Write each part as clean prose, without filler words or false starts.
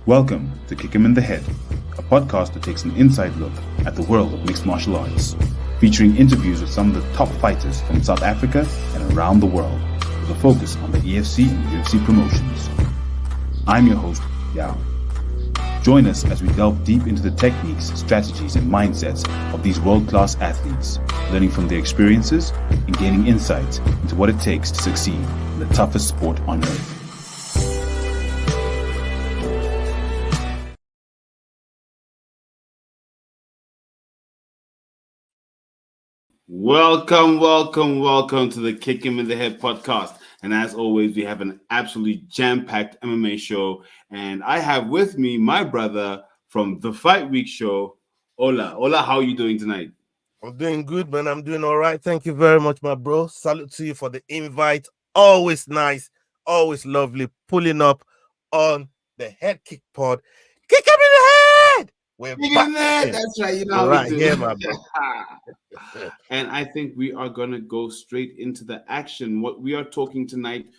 Welcome to Kick 'em in the Head, a podcast that takes an inside look at the world of mixed martial arts, featuring interviews with some of the top fighters from South Africa and around the world, with a focus on the EFC and UFC promotions. I'm your host, Yao. Join us as we delve deep into the techniques, strategies, and mindsets of these world-class athletes, learning from their experiences and gaining insights into what it takes to succeed in the toughest sport on earth. Welcome to the Kick 'em in the Head podcast. And as always, we have an absolutely jam-packed MMA show. And I have with me my brother from the Fight Week show, Ola. Ola, how are you doing tonight? I'm doing good, man. I'm doing all right. Thank you very much, my bro. Salute to you for the invite. Always nice, always lovely. Pulling up on the Head Kick Pod. Kick him in the head. We're back. That's right. You know how right we do. here, my bro. And I think we are going to go straight into the action. What we are talking tonight,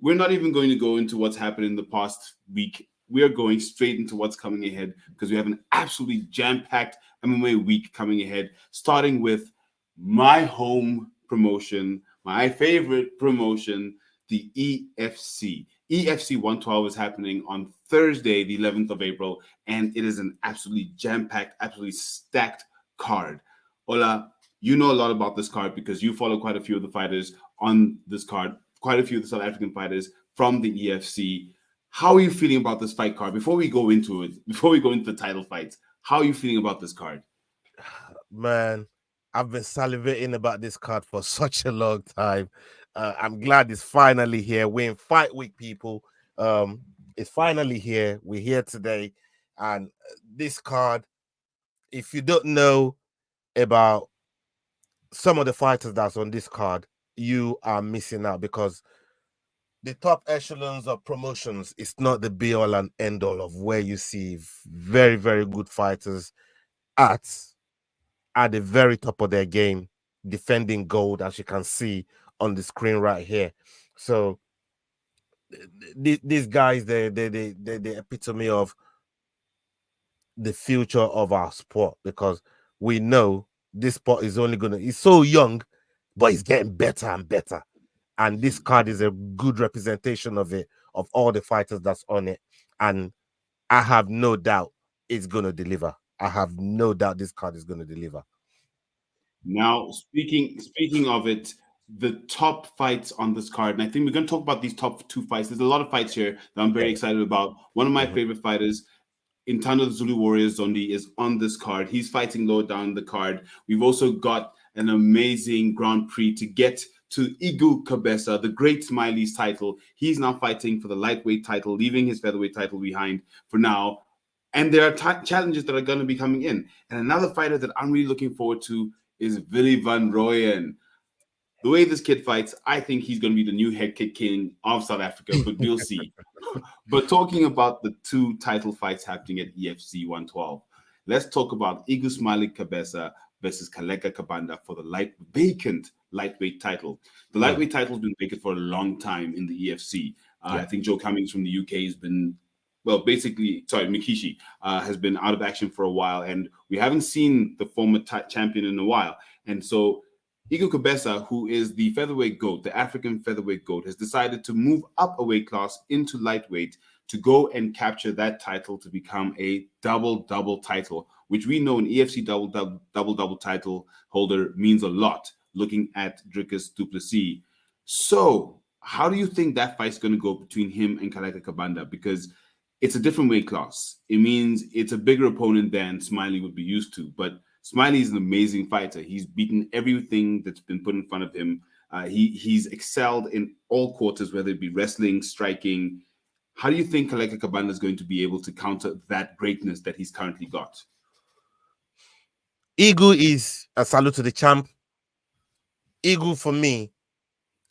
we're not even going to go into what's happened in the past week. We are going straight into what's coming ahead because we have an absolutely jam-packed MMA week coming ahead, starting with my home promotion, my favorite promotion, the EFC. EFC 112 is happening on Thursday, the 11th of April, and it is an absolutely jam-packed, absolutely stacked card. Ola, you know a lot about this card because you follow quite a few of the fighters on this card, quite a few of the South African fighters from the EFC. How are you feeling about this fight card? Before we go into the title fights, how are you feeling about this card? Man, I've been salivating about this card for such a long time. I'm glad it's finally here. We're in Fight Week, people. It's finally here. We're here today. And this card, if you don't know about some of the fighters that's on this card, you are missing out because the top echelons of promotions is not the be all and end all of where you see very, very good fighters at the very top of their game, defending gold, as you can see on the screen right here. So these guys, they're the epitome of the future of our sport, because we know this sport is only it's so young, but it's getting better and better. And this card is a good representation of it, of all the fighters that's on it. And I have no doubt it's going to deliver. I have no doubt this card is going to deliver. Now, speaking of it, the top fights on this card, and I think we're going to talk about these top two fights. There's a lot of fights here that I'm very excited about. One of my favorite fighters, Intando the Zulu Warriors Zondi, is on this card. He's fighting low down the card. We've also got an amazing Grand Prix to get to Igu Kabesa, the great Smiley's title. He's now fighting for the lightweight title, leaving his featherweight title behind for now. And there are challenges that are going to be coming in. And another fighter that I'm really looking forward to is Willy van Rooyen. The way this kid fights, I think he's going to be the new head kick king of South Africa, but we'll see. But talking about the two title fights happening at EFC 112, let's talk about Igu Smiley Kabesa versus Kaleka Kabanda for the vacant lightweight title. The lightweight title has been vacant for a long time in the EFC. I think Joe Cummings from the UK has been, Mikishi has been out of action for a while, and we haven't seen the former champion in a while. And so Igu Kabesa, who is the featherweight GOAT, the African featherweight GOAT, has decided to move up a weight class into lightweight to go and capture that title to become a double title, which we know an EFC double title holder means a lot, looking at Dricus du Plessis. So how do you think that fight's going to go between him and Kaleka Kabanda? Because it's a different weight class. It means it's a bigger opponent than Smiley would be used to, but Smiley is an amazing fighter. He's beaten everything that's been put in front of him. He's excelled in all quarters, whether it be wrestling, striking. How do you think Kaleka Kabanda is going to be able to counter that greatness that he's currently got? Igu is a salute to the champ. Igu, for me,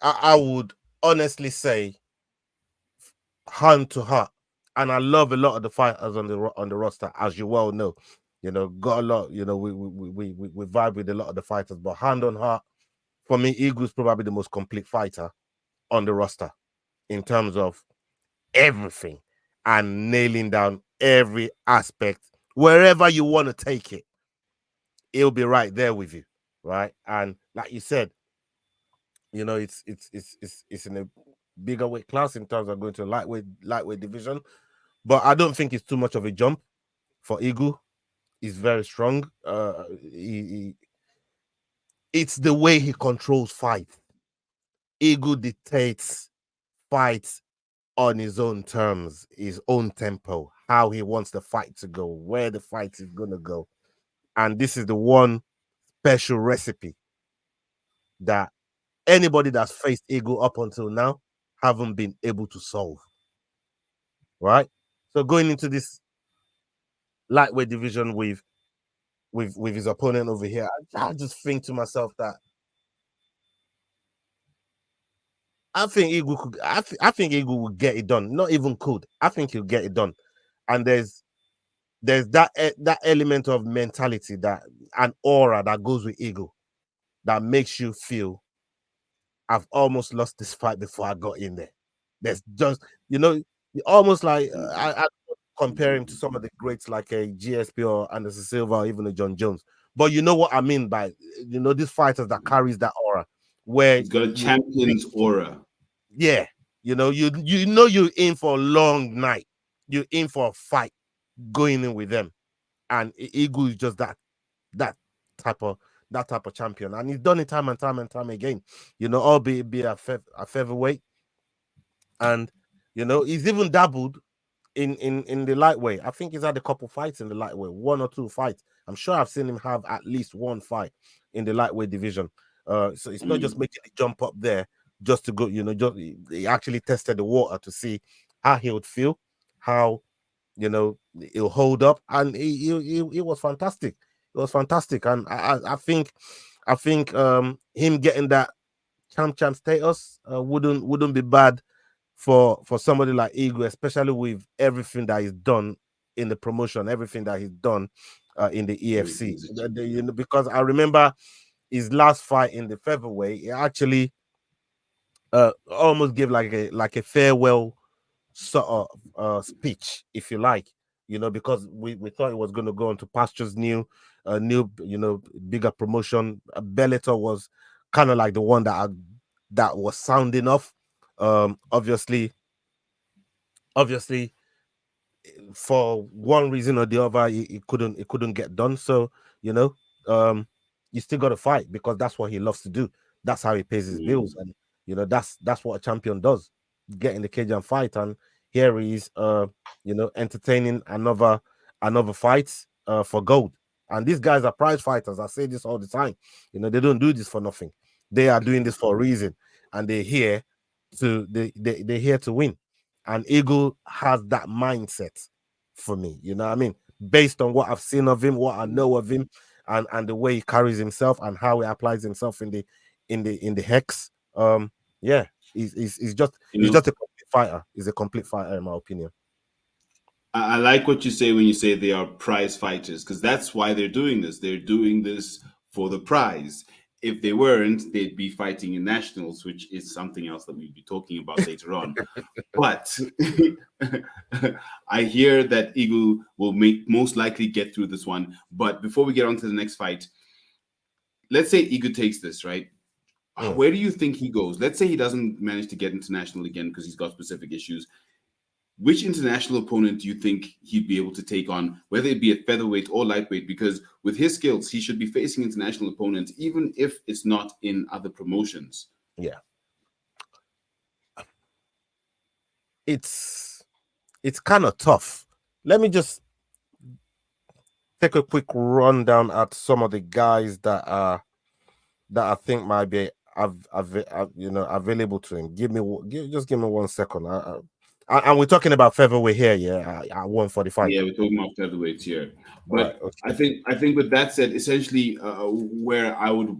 I would honestly say hand to heart. And I love a lot of the fighters on the roster, as you well know. You know, got a lot, you know, we vibe with a lot of the fighters, but hand on heart, for me, Igu's probably the most complete fighter on the roster in terms of everything and nailing down every aspect. Wherever you want to take it, it'll be right there with you, right? And like you said, you know, it's in a bigger weight class in terms of going to lightweight division, but I don't think it's too much of a jump for Eagle. He's very strong. It's the way he controls fight. Eagle dictates fights on his own terms, his own tempo, how he wants the fight to go, where the fight is gonna go, and this is the one special recipe that anybody that's faced Eagle up until now haven't been able to solve. Right? So going into this lightweight division with his opponent over here, I just think to myself that I think Eagle could. I think Eagle will get it done. Not even could. I think he'll get it done. And there's that element of mentality, that an aura that goes with Eagle, that makes you feel I've almost lost this fight before I got in there. There's just, almost like I compare him to some of the greats like a GSP or Anderson Silva or even a Jon Jones. But you know what I mean by, these fighters that carries that aura, where He's got a champion's aura. yeah, you're in for a long night. You're in for a fight going in with them. And Eagle is just that type of champion. And he's done it time and time and time again. Albeit be a featherweight. And he's even dabbled in the lightweight. I think he's had a couple fights in the lightweight, 1 or 2 fights. I'm sure I've seen him have at least 1 fight in the lightweight division. So it's not just making it jump up there just to go, he actually tested the water to see how he would feel, how he'll hold up, and he was fantastic. It was fantastic, and I think him getting that champ status wouldn't be bad for somebody like Eagle, especially with everything that he's done in the promotion, everything that he's done in the EFC. Because I remember his last fight in the featherweight, he actually almost gave like a farewell sort of speech, if you like, because we thought it was going to go into pastures new, bigger promotion. Bellator was kind of like the one that was sounding off. Obviously, for one reason or the other, it couldn't get done. So you still got to fight, because that's what he loves to do. That's how he pays his bills, and that's what a champion does: get in the cage and fight. And here he is, entertaining another fight for gold. And these guys are prize fighters. I say this all the time. They don't do this for nothing. They are doing this for a reason, and they're here they're here to win. And Eagle has that mindset for me. You know what I mean? Based on what I've seen of him, what I know of him, and the way he carries himself and how he applies himself in the hex. Yeah, he's just a complete fighter. He's a complete fighter, in my opinion. I like what you say when you say they are prize fighters, because that's why they're doing this. They're doing this for the prize. If they weren't, they'd be fighting in nationals, which is something else that we'll be talking about later on. But I hear that Eagle will most likely get through this one. But before we get on to the next fight, let's say Eagle takes this, right? Where do you think he goes? Let's say he doesn't manage to get international again because he's got specific issues. Which international opponent do you think he'd be able to take on, whether it be at featherweight or lightweight? Because with his skills, he should be facing international opponents, even if it's not in other promotions. Yeah. It's kind of tough. Let me just take a quick rundown at some of the guys that I think might be available to him. Give me 1 second. And we're talking about featherweight here, yeah, at 145. Yeah, we're talking about featherweights here. But right, okay. I think with that said, essentially, where I would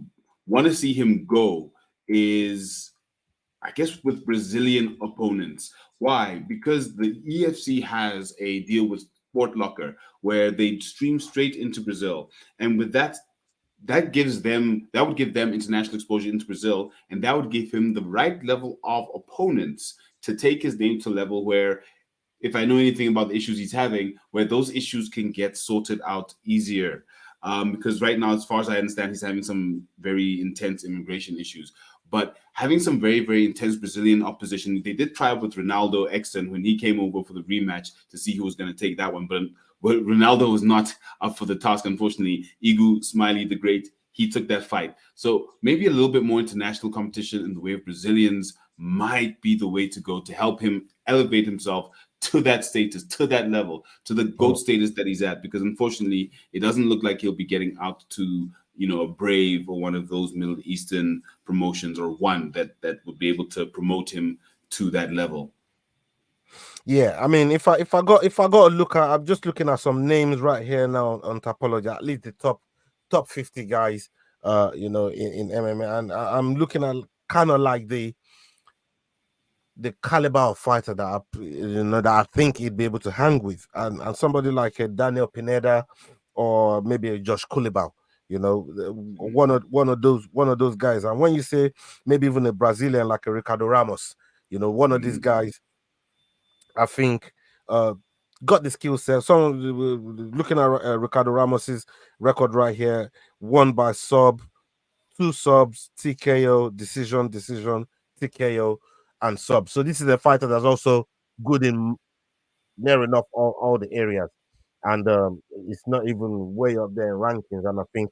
want to see him go is, I guess, with Brazilian opponents. Why? Because the EFC has a deal with Sport Locker where they stream straight into Brazil, and with that would give them international exposure into Brazil, and that would give him the right level of opponents to take his name to a level where if I know anything about the issues he's having, where those issues can get sorted out easier. Because right now, as far as I understand, he's having some very intense immigration issues. But having some very, very intense Brazilian opposition, they did try with Ronaldo Exton when he came over for the rematch to see who was going to take that one. But Ronaldo was not up for the task, unfortunately. Igu Smiley the Great, he took that fight. So maybe a little bit more international competition in the way of Brazilians might be the way to go to help him elevate himself to that status, to that level, to the GOAT status that he's at. Because unfortunately, it doesn't look like he'll be getting out to a Brave or one of those Middle Eastern promotions, or one that would be able to promote him to that level. Yeah, I mean, if I got to look at, I'm just looking at some names right here now on Topology, at least the top 50 guys, in MMA, and I'm looking at kind of like the caliber of fighter that I think he'd be able to hang with, and somebody like a Daniel Pineda, or maybe a Josh Kulibau, one of those guys. And when you say maybe even a Brazilian like a Ricardo Ramos, one of these guys, I think got the skill set. Looking at Ricardo Ramos's record right here, won by sub, 2 subs, TKO, decision, TKO, and sub. So this is a fighter that's also good in near enough all the areas, and it's not even way up there in rankings. And I think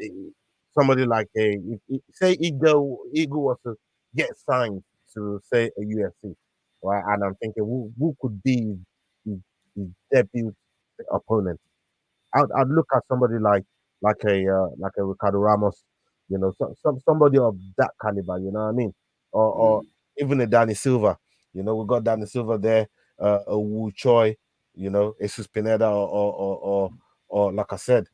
eh, somebody like say Eagle was to get signed to say a UFC, right? And I'm thinking who could be his, his debut opponent. I'd look at somebody like a Ricardo Ramos, somebody of that caliber, you know what I mean, or even a Danny Silva. We got Danny Silva there, a Wu Choi, Jesus Pineda, or like I said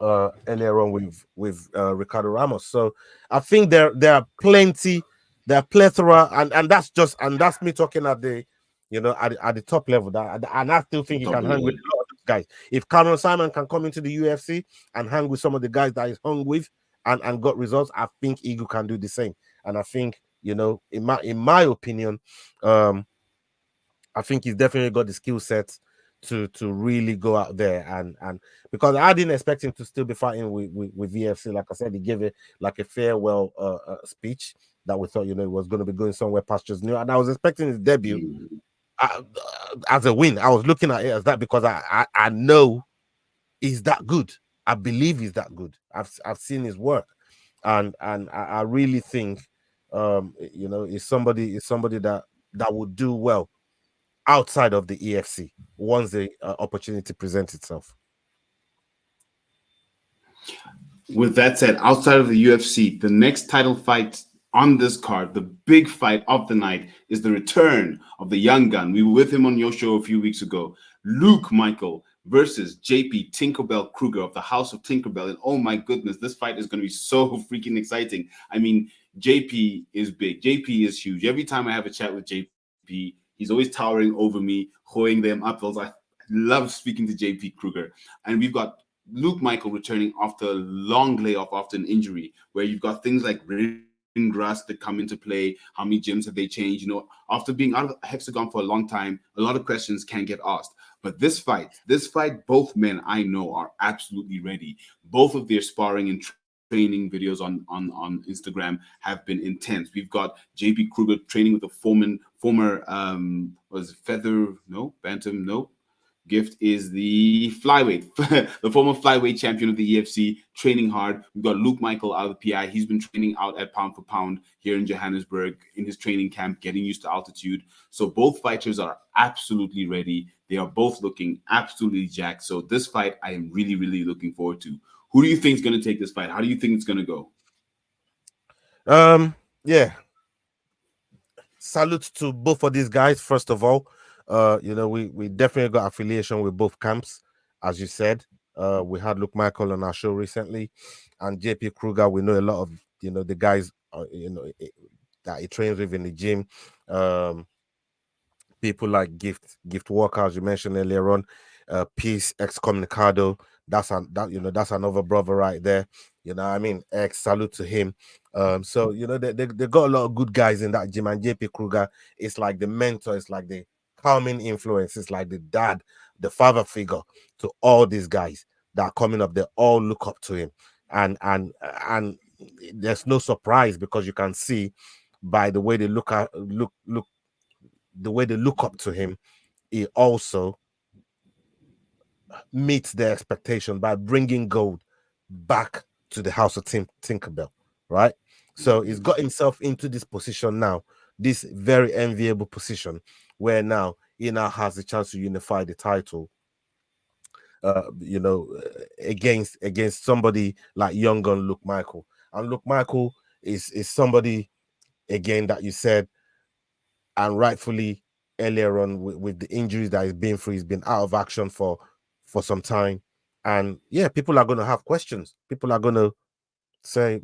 earlier on with Ricardo Ramos. So I think there are plenty, there are plethora, and that's me talking at the at the top level. And I still think he can hang with a lot of those guys. If Cameron Simon can come into the UFC and hang with some of the guys that he's hung with and got results, I think Eagle can do the same. And I think, in my opinion, I think he's definitely got the skill set to really go out there, and because I didn't expect him to still be fighting with EFC. Like I said, he gave it like a farewell speech that we thought, it was going to be going somewhere pastures new, and I was expecting his debut as a win. I was looking at it as that, because I know he's that good. I believe he's that good. I've seen his work, and I really think is somebody that would do well outside of the EFC once the opportunity presents itself. With that said, outside of the UFC, the next title fight on this card, the big fight of the night, is the return of the young gun. We were with him on your show a few weeks ago. Luke Michael versus JP Tinkerbell Kruger of the House of Tinkerbell. And oh my goodness, this fight is going to be so freaking exciting. I mean, JP is big. JP is huge. Every time I have a chat with JP, he's always towering over me, holding them up. I love speaking to JP Kruger. And we've got Luke Michael returning after a long layoff after an injury, where you've got things like ring grass that come into play. How many gyms have they changed? After being out of Hexagon for a long time, a lot of questions can get asked. But this fight, both men I know are absolutely ready. Both of their sparring and training videos on Instagram have been intense. We've got JP Kruger training with a former bantam, Gift is the flyweight, the former flyweight champion of the EFC, training hard. We've got Luke Michael out of the PI. He's been training out at pound for pound here in Johannesburg in his training camp, getting used to altitude. So both fighters are absolutely ready. They are both looking absolutely jacked. So this fight, I am really, really looking forward to. Who do you think is going to take this fight? How do you think it's going to go? Yeah. Salute to both of these guys, first of all. We definitely got affiliation with both camps, as you said. We had Luke Michael on our show recently, and JP Kruger. We know a lot of the guys that he trains with in the gym. People like Gift Walker, as you mentioned earlier on. Peace Excommunicado. That's another brother right there. I mean, salute to him. So they got a lot of good guys in that gym, and JP Kruger is like the mentor. It's like the calming influence. It's like the dad, the father figure to all these guys that are coming up. They all look up to him, and there's no surprise because you can see by the way they look the way they look up to him. He also meets their expectation by bringing gold back to the house of Tinkerbell, right? So he's got himself into this position now, this very enviable position where now he now has the chance to unify the title, against somebody like young gun Luke Michael. And Luke Michael is somebody again that you said, and rightfully earlier on with the injuries that he's been through, he's been out of action for some time. And yeah, people are going to have questions. People are going to say,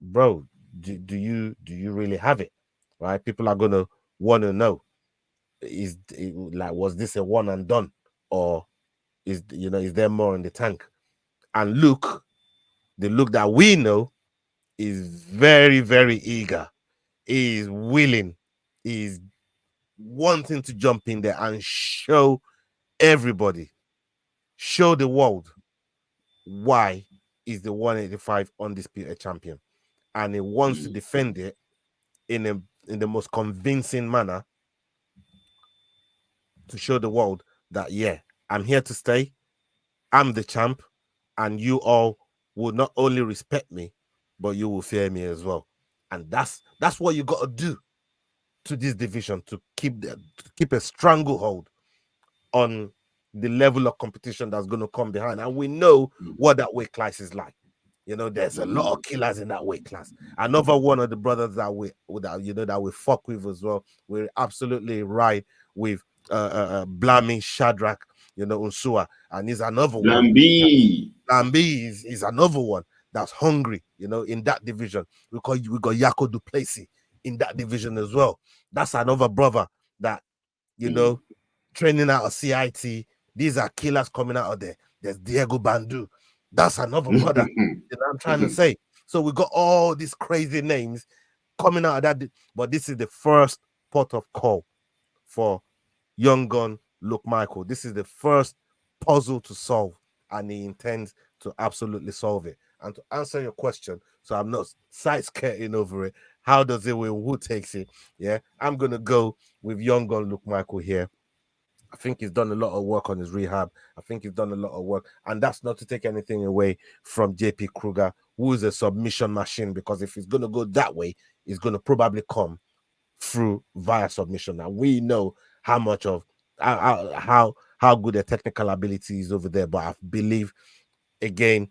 bro, do you really have it? Right? People are going to want to know, was this a one and done, or is there more in the tank? And Luke, the Luke that we know, is very, very eager. He is willing. He's wanting to jump in there and show everybody, show the world why he's the 185 undisputed champion. And he wants to defend it in the most convincing manner to show the world that, yeah, I'm here to stay. I'm the champ, and you all will not only respect me, but you will fear me as well. And that's what you got to do to this division to keep a stranglehold on the level of competition that's going to come behind. And we know what that weight class is like. There's a lot of killers in that weight class. Another one of the brothers that we fuck with as well. We're absolutely right with Blammy Shadrach, Unsua, and he's another one. Lambi is another one that's hungry, in that division. We got Yako Duplessis in that division as well. That's another brother that, training out of CIT. These are killers coming out of there. There's Diego Bandu. That's another brother. I'm trying to say. So we got all these crazy names coming out of that. But this is the first port of call for young gun Luke Michael. This is the first puzzle to solve, and he intends to absolutely solve it. And to answer your question, so I'm not side skirting over it, how does it win? Who takes it? Yeah, I'm going to go with young gun Luke Michael here. I think he's done a lot of work on his rehab. I think he's done a lot of work. And that's not to take anything away from JP Kruger, who is a submission machine, because if he's going to go that way, he's going to probably come through via submission. And we know how much of how good their technical ability is over there. But I believe, again,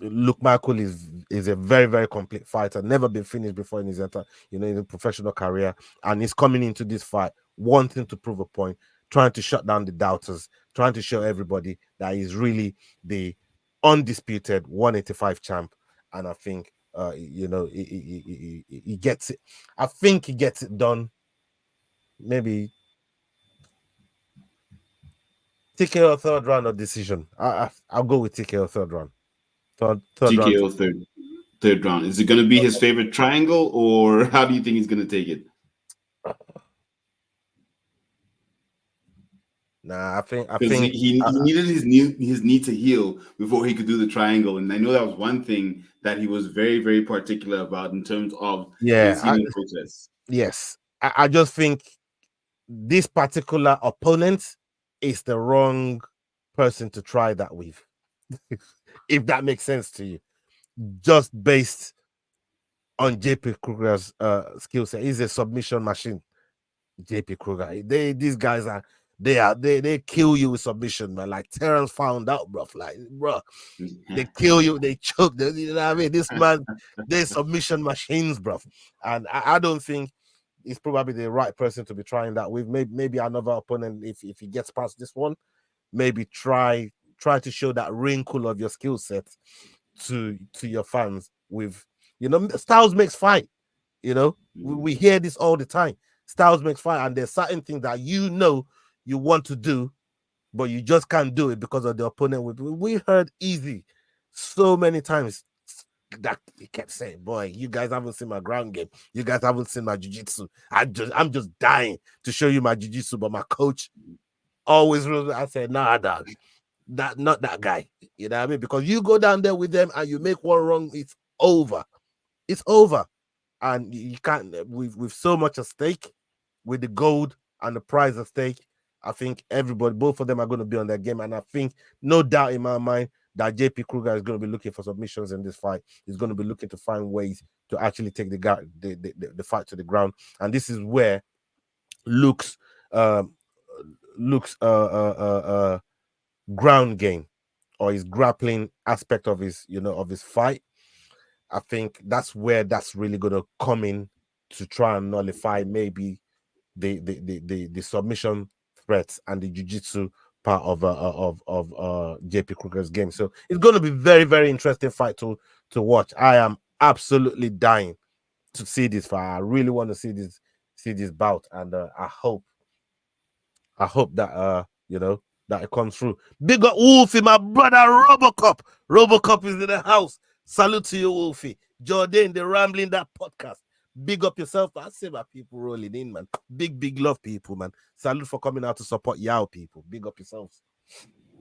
Luke Michael is a very, very complete fighter. Never been finished before in his in a professional career, and he's coming into this fight wanting to prove a point, trying to shut down the doubters, trying to show everybody that he's really the undisputed 185 champ. And I think he gets it. I think he gets it done. Maybe TKO third round or decision. I'll go with TKO third round. Third TKO round. third round. Is it going to be his favorite triangle, or how do you think he's going to take it? Nah, I think he needed his knee to heal before he could do the triangle, and I know that was one thing that he was very, very particular about in terms of his healing process. Yes, I just think this particular opponent is the wrong person to try that with, if that makes sense to you. Just based on JP Kruger's skill set, he's a submission machine. JP Kruger, these guys they kill you with submission, man. Like Terrence found out, bro. Like, bro, they kill you, they choke. You know what I mean? This man, they're submission machines, bro. And I don't think he's probably the right person to be trying that with. Maybe another opponent, if he gets past this one, maybe try to show that wrinkle of your skill set to your fans. With styles makes fight. We hear this all the time. Styles makes fight, and there's certain things that you want to do, but you just can't do it because of the opponent. We heard easy so many times that he kept saying, boy, you guys haven't seen my ground game. You guys haven't seen my jiu-jitsu. I'm just dying to show you my jiu-jitsu. But my coach always, I said, nah, dog, not that guy. You know what I mean? Because you go down there with them and you make one wrong, it's over. It's over. And you can't, with so much at stake, with the gold and the prize at stake, I think everybody, both of them are going to be on their game. And I think, no doubt in my mind, that JP Kruger is going to be looking for submissions in this fight. He's going to be looking to find ways to actually take the fight to the ground. And this is where Luke's ground game or his grappling aspect of his fight, I think that's where that's really going to come in to try and nullify maybe the submission threats and the jiu-jitsu part of JP Kruger's game. So it's going to be very, very interesting fight to watch. I am absolutely dying to see this fight. I really want to see this bout, and I hope that that it comes through. Big up Wolfie, my brother Robocop. Robocop is in the house. Salute to you, Wolfie. Jordan, the Rambling That podcast. Big up yourself. I see my people rolling in, man. Big love, people, man. Salute for coming out to support y'all, people. Big up yourselves.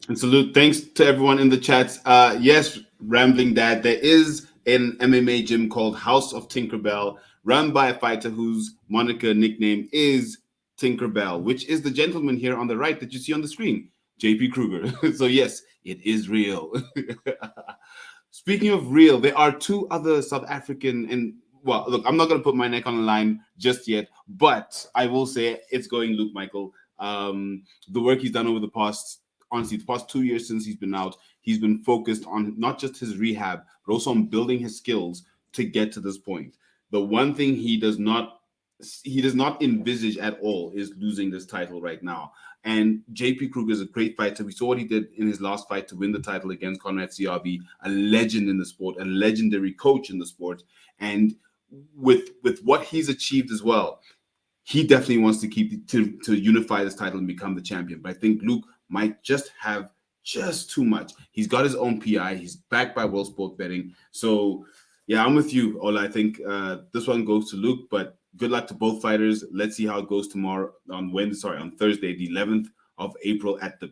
And salute. Thanks to everyone in the chats. Yes, Rambling Dad, there is an MMA gym called House of Tinkerbell, run by a fighter whose moniker nickname is Tinkerbell, which is the gentleman here on the right that you see on the screen, JP Kruger. So yes, it is real. Speaking of real, there are two other South African, and well, look, I'm not going to put my neck on the line just yet, but I will say it's going Luke Michael. The work he's done over the past 2 years since he's been out, he's been focused on not just his rehab, but also on building his skills to get to this point. The one thing he does not envisage at all is losing this title right now. And JP Kruger is a great fighter. We saw what he did in his last fight to win the title against Conrad CRB, a legend in the sport, a legendary coach in the sport. And with what he's achieved as well, he definitely wants to to unify this title and become the champion. But I think Luke might just have just too much. He's got his own PI. He's backed by World Sport Betting. So, yeah, I'm with you, Ola. I think this one goes to Luke, but good luck to both fighters. Let's see how it goes on Thursday, the 11th of April at the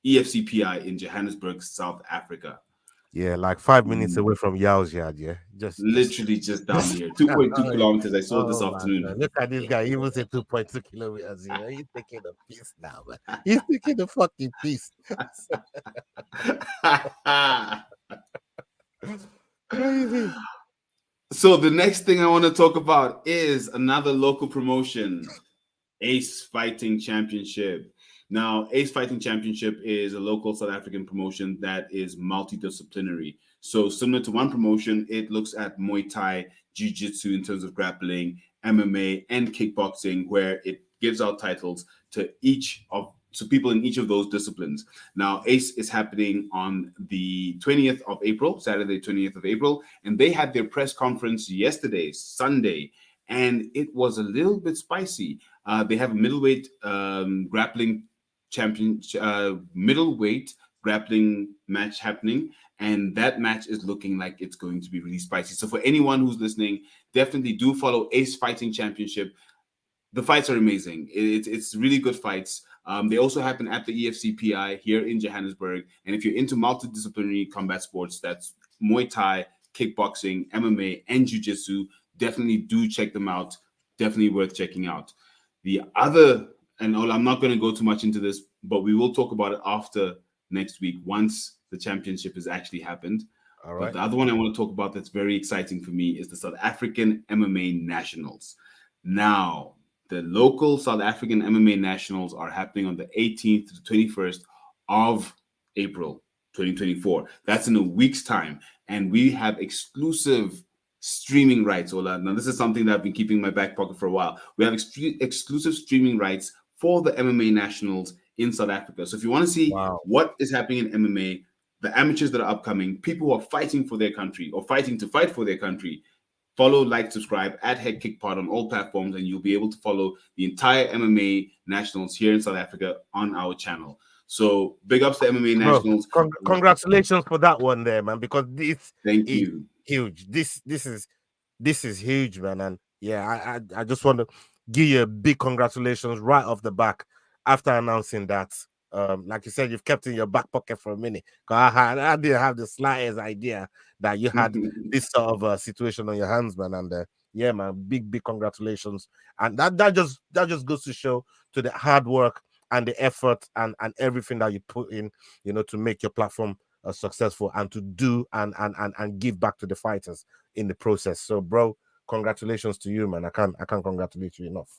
EFC PI in Johannesburg, South Africa. Yeah, like 5 minutes away from Yao's yard. Yeah, just down here, 2.2 kilometers. I saw this afternoon. God. Look at this guy. He even said 2.2 kilometers. You know, he's taking a piece now, man. He's taking a fucking piece. Crazy. So the next thing I want to talk about is another local promotion, Ace Fighting Championship. Now, Ace Fighting Championship is a local South African promotion that is multidisciplinary. So similar to one promotion, it looks at Muay Thai, Jiu-Jitsu in terms of grappling, MMA, and kickboxing, where it gives out titles to people in each of those disciplines. Now, Ace is happening on the 20th of April, Saturday, 20th of April, and they had their press conference yesterday, Sunday, and it was a little bit spicy. They have a middleweight grappling match happening, and that match is looking like it's going to be really spicy. So for anyone who's listening, definitely do follow Ace Fighting Championship. The fights are amazing. It's really good fights. They also happen at the EFC PI here in Johannesburg. And if you're into multidisciplinary combat sports, that's Muay Thai, kickboxing, MMA, and Jiu-Jitsu, definitely do check them out. Definitely worth checking out. The other, and I'm not going to go too much into this, but we will talk about it after next week once the championship has actually happened. All right. But the other one I want to talk about that's very exciting for me is the South African MMA Nationals. Now, the local South African MMA Nationals are happening on the 18th to the 21st of April, 2024. That's in a week's time. And we have exclusive streaming rights, Ola. Now, this is something that I've been keeping in my back pocket for a while. We have exclusive streaming rights for the MMA Nationals in South Africa. So if you want to see what is happening in MMA, the amateurs that are upcoming, people who are fighting for their country or fighting to fight for their country, follow, like, subscribe at Head Kick Pod on all platforms, and you'll be able to follow the entire MMA Nationals here in South Africa on our channel. So big ups to MMA Bro, Nationals. congratulations for that one there, man, because this Thank is you. huge. This is huge, man. And yeah, I just want to give you a big congratulations right off the back after announcing that. Like you said, you've kept in your back pocket for a minute. 'Cause I didn't have the slightest idea that you had this sort of situation on your hands, man. And yeah, man, big congratulations. And that just goes to show to the hard work and the effort and everything that you put in, to make your platform successful and to do and give back to the fighters in the process. So, bro, congratulations to you, man. I can't congratulate you enough.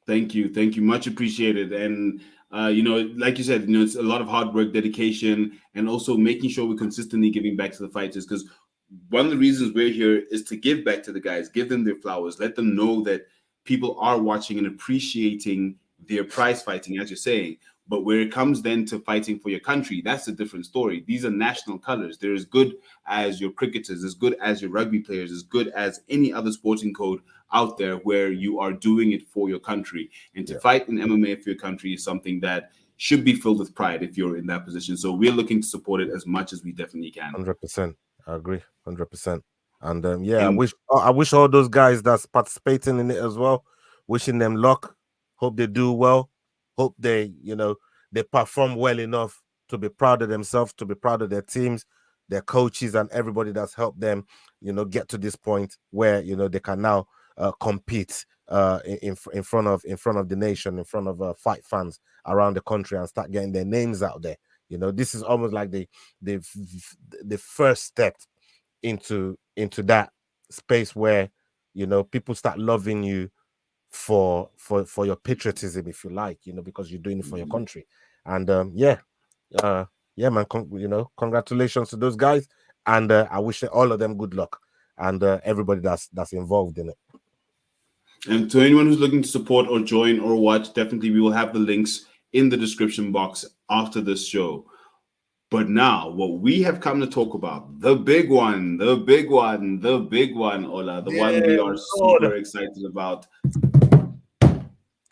Thank you, much appreciated. And like you said, it's a lot of hard work, dedication, and also making sure we're consistently giving back to the fighters. Because one of the reasons we're here is to give back to the guys, give them their flowers, let them know that people are watching and appreciating their prize fighting, as you're saying. But where it comes then to fighting for your country, that's a different story. These are national colors. They're as good as your cricketers, as good as your rugby players, as good as any other sporting code out there where you are doing it for your country. And to fight in MMA for your country is something that should be filled with pride if you're in that position. So we're looking to support it as much as we definitely can. 100%. I agree. 100%. And yeah, I wish all those guys that's participating in it as well, wishing them luck. Hope they do well. Hope they perform well enough to be proud of themselves, to be proud of their teams, their coaches, and everybody that's helped them, get to this point where they can now compete in front of the nation, in front of fight fans around the country, and start getting their names out there. This is almost like the first step into that space where people start loving you for your patriotism, if you like, because you're doing it for your country. And yeah, man, congratulations to those guys, and I wish all of them good luck, and everybody that's involved in it. And to anyone who's looking to support or join or watch, definitely we will have the links in the description box after this show. But now, what we have come to talk about, the big one, Ola, the one we are super excited about.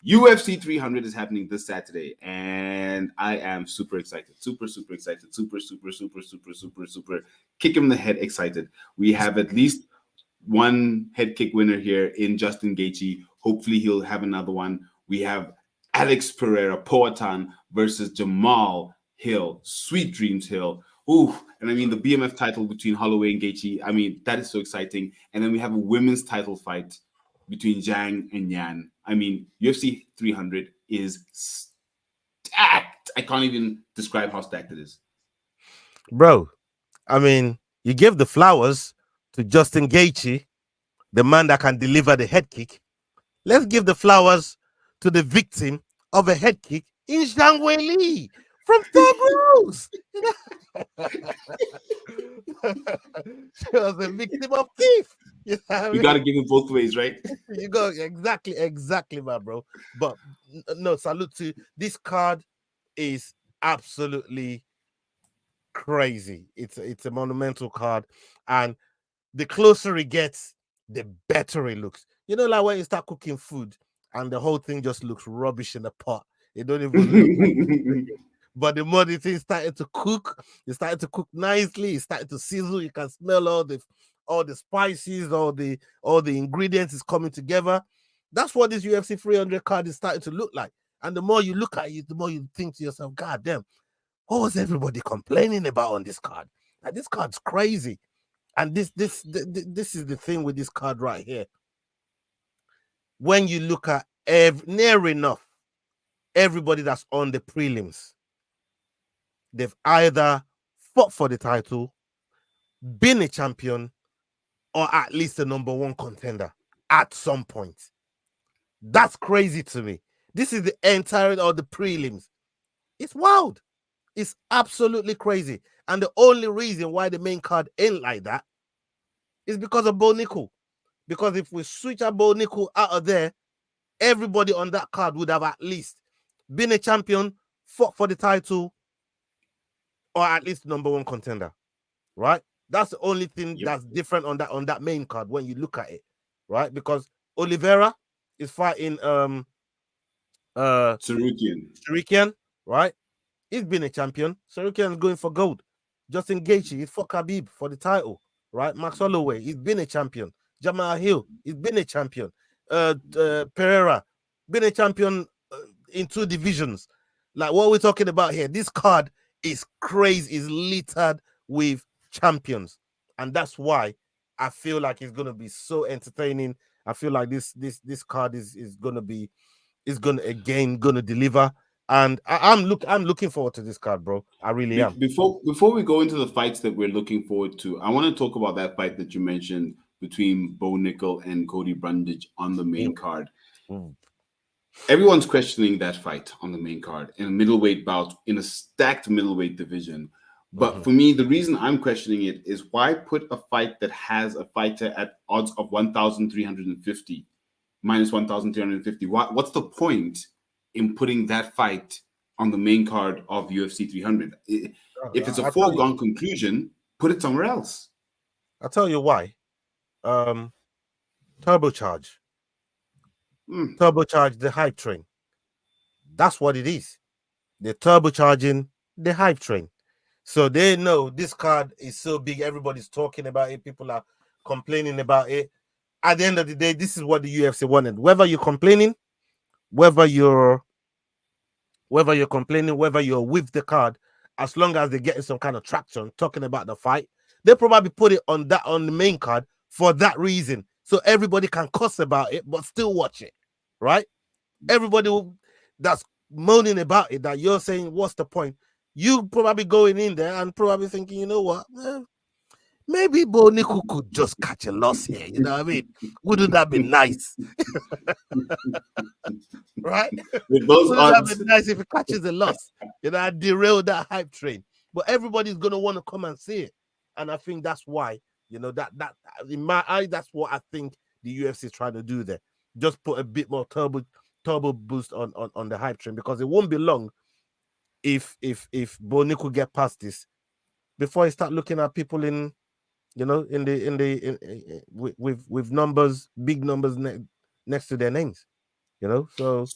UFC 300 is happening this Saturday, and I am super excited. Super excited. Super kick him in the head excited. We have at least one head kick winner here in Justin Gaethje. Hopefully he'll have another one. We have Alex Pereira Poatan versus Jamal Hill, Sweet Dreams Hill. Ooh, and I mean the BMF title between Holloway and Gaethje. I mean, that is so exciting. And then we have a women's title fight between Zhang and Yan. I mean, UFC 300 is stacked. I can't even describe how stacked it is. Bro, I mean, you give the flowers to Justin Gaethje, the man that can deliver the head kick. Let's give the flowers to the victim of a head kick in Zhang Weili from Thug Rose. She was a victim of thief. You got to give it both ways, right? You go exactly, my bro. But no, salute to this card is absolutely crazy. It's a monumental card, and the closer it gets, the better it looks. Like when you start cooking food and the whole thing just looks rubbish in the pot. It don't even look like but the more the thing started to cook, it started to cook nicely, it started to sizzle. You can smell all the spices, all the ingredients is coming together. That's what this UFC 300 card is starting to look like. And the more you look at it, the more you think to yourself, God damn, what was everybody complaining about on this card? Like, this card's crazy. And this is the thing with this card right here. When you look at near enough everybody that's on the prelims, they've either fought for the title, been a champion, or at least a number one contender at some point. That's crazy to me. This is the entirety of the prelims. It's wild. It's absolutely crazy. And the only reason why the main card ain't like that is because of Bo Nickel. Because if we switch a Bo Nickel out of there, everybody on that card would have at least been a champion, fought for the title, or at least number one contender, right? That's the only thing that's different on that main card when you look at it, right? Because Oliveira is fighting Sarukian, right? He's been a champion. Sarukian's going for gold. Justin Gaethje, he's for Khabib for the title, right? Max Holloway, he's been a champion. Jamal Hill, he's been a champion. Pereira, been a champion in 2 divisions. Like what we're talking about here, this card is crazy, is littered with champions, and that's why I feel like it's gonna be so entertaining. I feel like this card is gonna deliver, and I'm looking forward to this card, bro. I really am. Before we go into the fights that we're looking forward to, I want to talk about that fight that you mentioned between Bo Nickel and Cody Brundage on the main card. Everyone's questioning that fight on the main card in a middleweight bout in a stacked middleweight division. But for me, the reason I'm questioning it is why put a fight that has a fighter at odds of 1,350 minus 1,350? What's the point in putting that fight on the main card of UFC 300? If it's a foregone conclusion, put it somewhere else. I'll tell you why. Turbocharge. Turbocharge the hype train. That's what it is. They're turbocharging the hype train. So they know this card is so big. Everybody's talking about it. People are complaining about it. At the end of the day, this is what the UFC wanted. Whether you're complaining, whether you're complaining, whether you're with the card, as long as they're getting some kind of traction talking about the fight, they probably put it on the main card for that reason. So everybody can cuss about it, but still watch it, right? Everybody that's moaning about it, that you're saying, what's the point? You probably going in there and probably thinking, you know what? Maybe Bo Nickel could just catch a loss here. You know what I mean? Wouldn't that be nice? Right? With those Wouldn't odds, that be nice if he catches a loss? You know, I derail that hype train. But everybody's gonna want to come and see it. And I think that's why, you know, that in my eye, that's what I think the UFC is trying to do there. Just put a bit more turbo boost on the hype train, because it won't be long if Bo Nickel get past this before he start looking at people in, you know, with numbers, big numbers next to their names, you know. So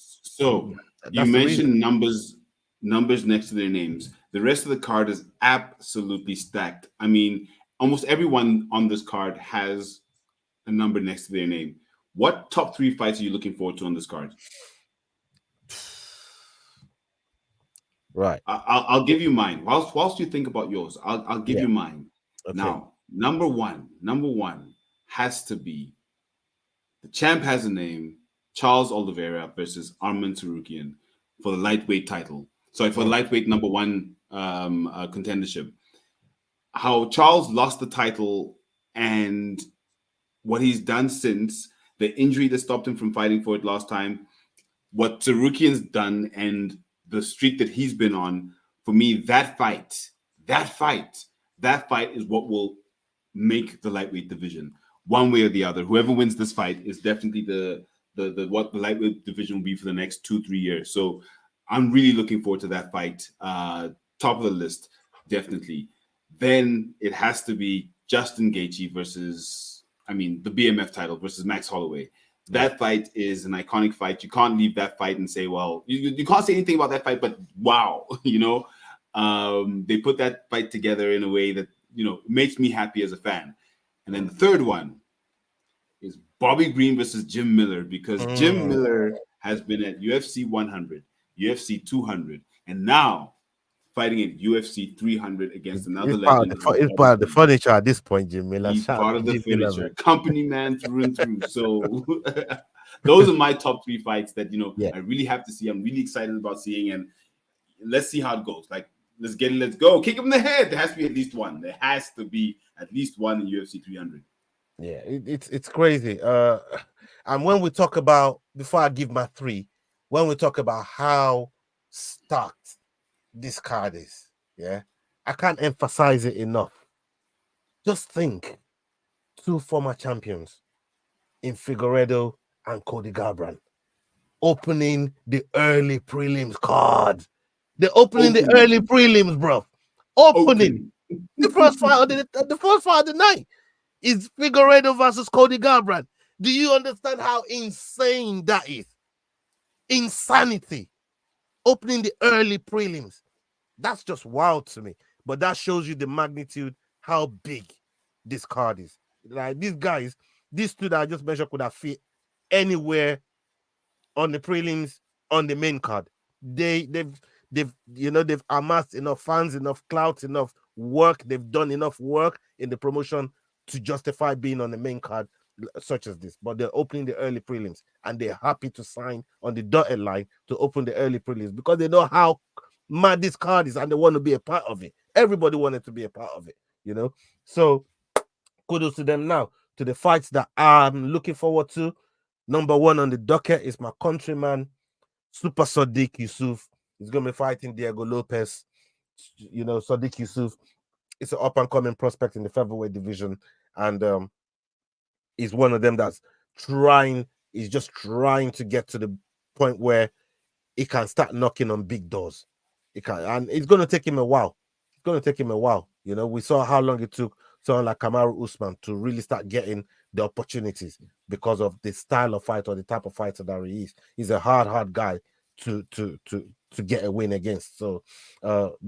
you mentioned numbers next to their names. The rest of the card is absolutely stacked. I mean, almost everyone on this card has a number next to their name. What top 3 fights are you looking forward to on this card? Right. I'll give you mine. Whilst you think about yours, I'll give you mine. Okay. Now, number one has to be, the champ has a name, Charles Oliveira versus Arman Tsarukyan for the lightweight title. Sorry, for the lightweight number 1 contendership. How Charles lost the title and what he's done since, the injury that stopped him from fighting for it last time, what Tsarukyan's done, and the streak that he's been on. For me, that fight is what will make the lightweight division one way or the other. Whoever wins this fight is definitely the what the lightweight division will be for the next 2-3 years. So I'm really looking forward to that fight. Top of the list, definitely. Then it has to be Justin Gaethje versus, the BMF title versus Max Holloway. That fight is an iconic fight. You can't leave that fight and say, well, you can't say anything about that fight, but wow, you know, they put that fight together in a way that, you know, makes me happy as a fan. And then the third one is Bobby Green versus Jim Miller, because Jim Miller has been at UFC 100, UFC 200, and now fighting at UFC 300 against another legend. He's part of the furniture at this point, Jim Miller. He's part of the furniture, company man through and through. So those are my top 3 fights that, you know, I really have to see. I'm really excited about seeing, and let's see how it goes. Like, let's go. Kick him in the head. There has to be at least one. There has to be at least one in UFC 300. Yeah, it's crazy. And when we talk about, before I give my 3, when we talk about how stacked this card is, I can't emphasize it enough. Just think, 2 former champions in Figueiredo and Cody Garbrandt opening the early prelims card. They're opening the early prelims, bro. Opening. The first fight of the night is Figueiredo versus Cody Garbrandt. Do you understand how insane that is? Insanity. Opening the early prelims. That's just wild to me. But that shows you the magnitude, how big this card is. Like these guys, these two that I just mentioned could have fit anywhere on the prelims, on the main card. They've amassed enough fans, enough clout, enough work. They've done enough work in the promotion to justify being on the main card, such as this. But they're opening the early prelims, and they're happy to sign on the dotted line to open the early prelims because they know how mad this card is, and they want to be a part of it. Everybody wanted to be a part of it. So kudos to them. Now to the fights that I'm looking forward to. Number one on the docket is my countryman, Super Sadiq Yusuf. He's going to be fighting Diego Lopez. Sadiq Yusuf is an up-and-coming prospect in the featherweight division. And he's one of them that's he's just trying to get to the point where he can start knocking on big doors. And it's going to take him a while. It's going to take him a while. We saw how long it took someone like Kamaru Usman to really start getting the opportunities because of the style of fight or the type of fighter that he is. He's a hard guy to get a win against. So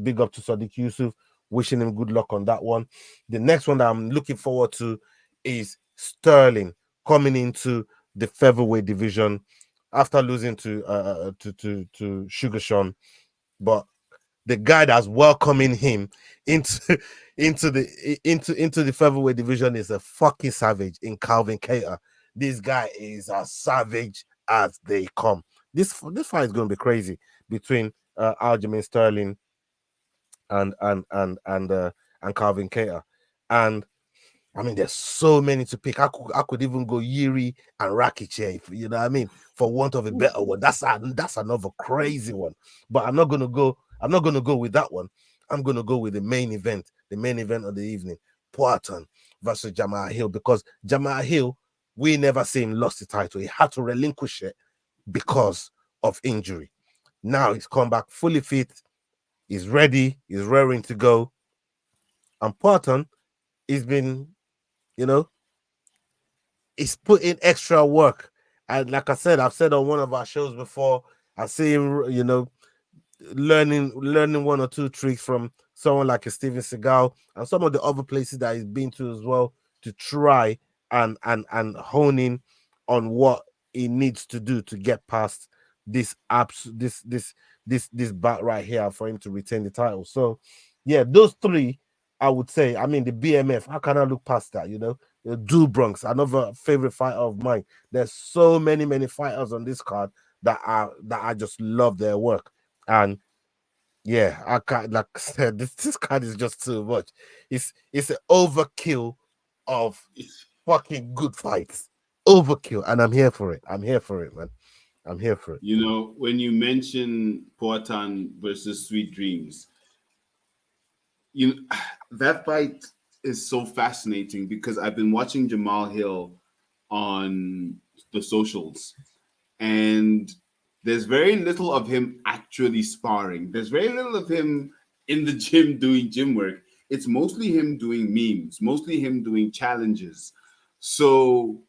big up to Sadiq Yusuf. Wishing him good luck on that one. The next one that I'm looking forward to is Sterling coming into the featherweight division after losing to Sugar Sean. But the guy that's welcoming him into the featherweight division is a fucking savage in Calvin Kattar. This guy is as savage as they come. This fight is going to be crazy between Aljamain Sterling and Calvin Kattar. And I mean, there's so many to pick. I could even go Yuri and Rakic, you know what I mean, for want of a better one. That's another crazy one. But I'm not gonna go with that one. I'm gonna go with the main event of the evening, Poatan versus Jamal Hill, because Jamal Hill, we never see him lost the title. He had to relinquish it because of injury. Now he's come back fully fit. He's ready. He's raring to go. And Poatan, he's been, he's put in extra work. And like I said, I've said on one of our shows before, I see him, learning one or two tricks from someone like a Steven Seagal and some of the other places that he's been to as well to try and hone in on what he needs to do to get past this bat right here for him to retain the title. So yeah, those three, I would say. I mean, the BMF, how can I look past that? Do Bronx, another favorite fighter of mine. There's so many fighters on this card that I just love their work. And yeah, I can't, like I said, this card is just too much. It's an overkill of fucking good fights. Overkill, and I'm here for it. I'm here for it, man. I'm here for it. When you mention Poatan versus Sweet Dreams, that fight is so fascinating because I've been watching Jamal Hill on the socials, and there's very little of him actually sparring. There's very little of him in the gym doing gym work. It's mostly him doing memes, mostly him doing challenges. So,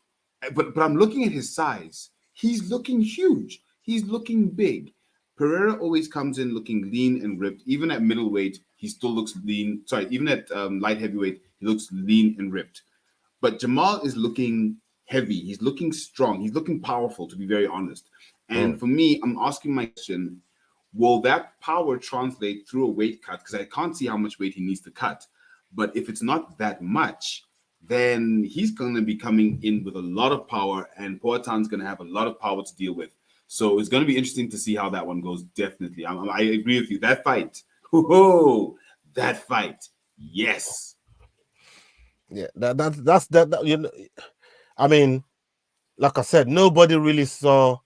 but I'm looking at his size. He's looking huge. He's looking big. Pereira always comes in looking lean and ripped. Even at middleweight, he still looks lean. Sorry, even at light heavyweight, he looks lean and ripped. But Jamal is looking heavy. He's looking strong. He's looking powerful, to be very honest. And for me, I'm asking my question, will that power translate through a weight cut? Because I can't see how much weight he needs to cut. But if it's not that much, then he's going to be coming in with a lot of power, and Poatan's going to have a lot of power to deal with. So it's going to be interesting to see how that one goes. Definitely. I agree with you. That fight. That fight. Yes. Yeah, that's that. I mean, like I said, nobody really saw